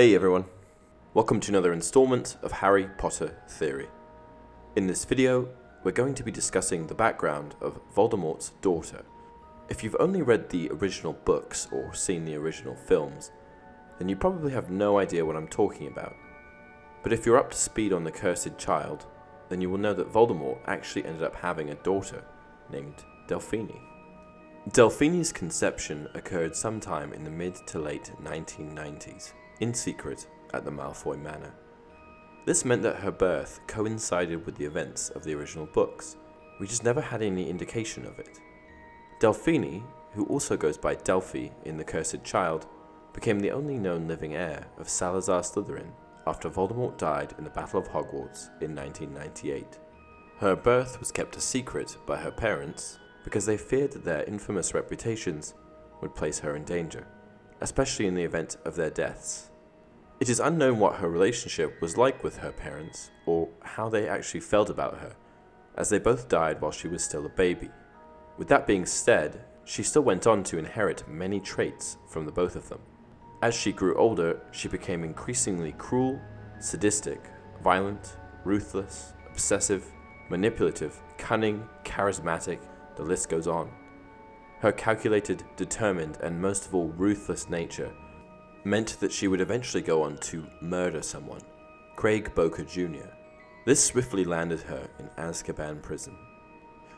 Hey everyone, welcome to another installment of Harry Potter Theory. In this video, we're going to be discussing the background of Voldemort's daughter. If you've only read the original books or seen the original films, then you probably have no idea what I'm talking about. But if you're up to speed on the cursed child, then you will know that Voldemort actually ended up having a daughter named Delphine. Delphine's conception occurred sometime in the mid to late 1990s, in secret at the Malfoy Manor. This meant that her birth coincided with the events of the original books. We just never had any indication of it. Delphine, who also goes by Delphi in The Cursed Child, became the only known living heir of Salazar Slytherin after Voldemort died in the Battle of Hogwarts in 1998. Her birth was kept a secret by her parents because they feared that their infamous reputations would place her in danger, especially in the event of their deaths. It is unknown what her relationship was like with her parents, or how they actually felt about her, as they both died while she was still a baby. With that being said, she still went on to inherit many traits from the both of them. As she grew older, she became increasingly cruel, sadistic, violent, ruthless, obsessive, manipulative, cunning, charismatic, the list goes on. Her calculated, determined, and most of all ruthless nature meant that she would eventually go on to murder someone, Craig Boker Jr. This swiftly landed her in Azkaban prison.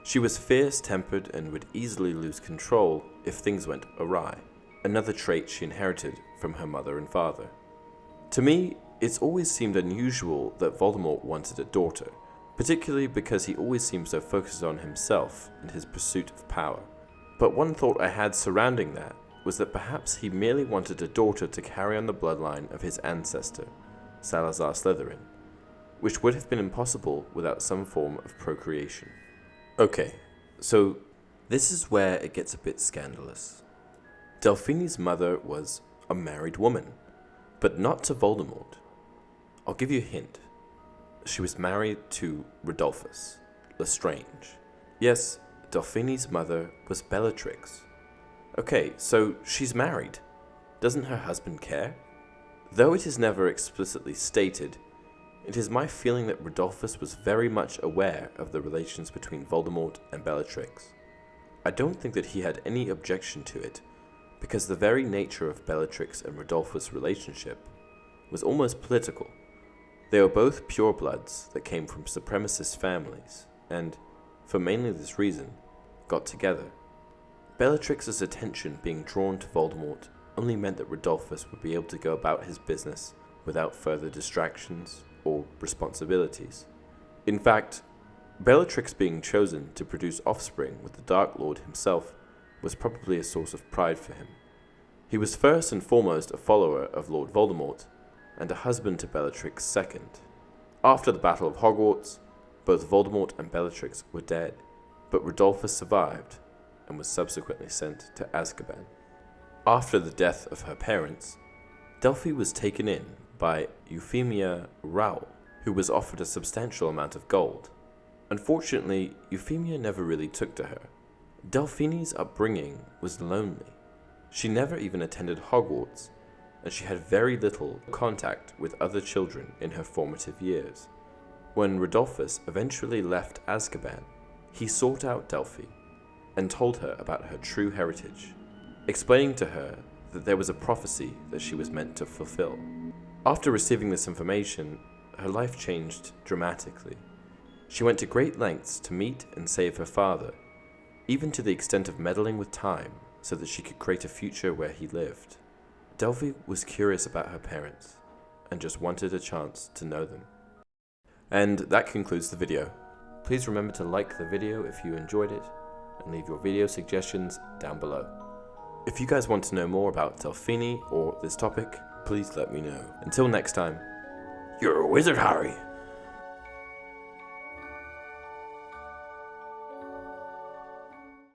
She was fierce-tempered and would easily lose control if things went awry, another trait she inherited from her mother and father. To me, it's always seemed unusual that Voldemort wanted a daughter, particularly because he always seemed so focused on himself and his pursuit of power. But one thought I had surrounding that was that perhaps he merely wanted a daughter to carry on the bloodline of his ancestor, Salazar Slytherin, which would have been impossible without some form of procreation. Okay, so this is where it gets a bit scandalous. Delphine's mother was a married woman, but not to Voldemort. I'll give you a hint. She was married to Rodolphus Lestrange. Yes, Delphine's mother was Bellatrix. Okay, so she's married. Doesn't her husband care? Though it is never explicitly stated, it is my feeling that Rodolphus was very much aware of the relations between Voldemort and Bellatrix. I don't think that he had any objection to it, because the very nature of Bellatrix and Rodolphus' relationship was almost political. They were both purebloods that came from supremacist families, and, for mainly this reason, got together. Bellatrix's attention being drawn to Voldemort only meant that Rodolphus would be able to go about his business without further distractions or responsibilities. In fact, Bellatrix being chosen to produce offspring with the Dark Lord himself was probably a source of pride for him. He was first and foremost a follower of Lord Voldemort, and a husband to Bellatrix second. After the Battle of Hogwarts, both Voldemort and Bellatrix were dead, but Rodolphus survived and was subsequently sent to Azkaban. After the death of her parents, Delphi was taken in by Euphemia Rowell, who was offered a substantial amount of gold. Unfortunately, Euphemia never really took to her. Delphine's upbringing was lonely. She never even attended Hogwarts, and she had very little contact with other children in her formative years. When Rodolphus eventually left Azkaban, he sought out Delphi and told her about her true heritage, explaining to her that there was a prophecy that she was meant to fulfill. After receiving this information, her life changed dramatically. She went to great lengths to meet and save her father, even to the extent of meddling with time so that she could create a future where he lived. Delphi was curious about her parents and just wanted a chance to know them. And that concludes the video. Please remember to like the video if you enjoyed it and leave your video suggestions down below. If you guys want to know more about Delphine or this topic, please let me know. Until next time, you're a wizard, Harry!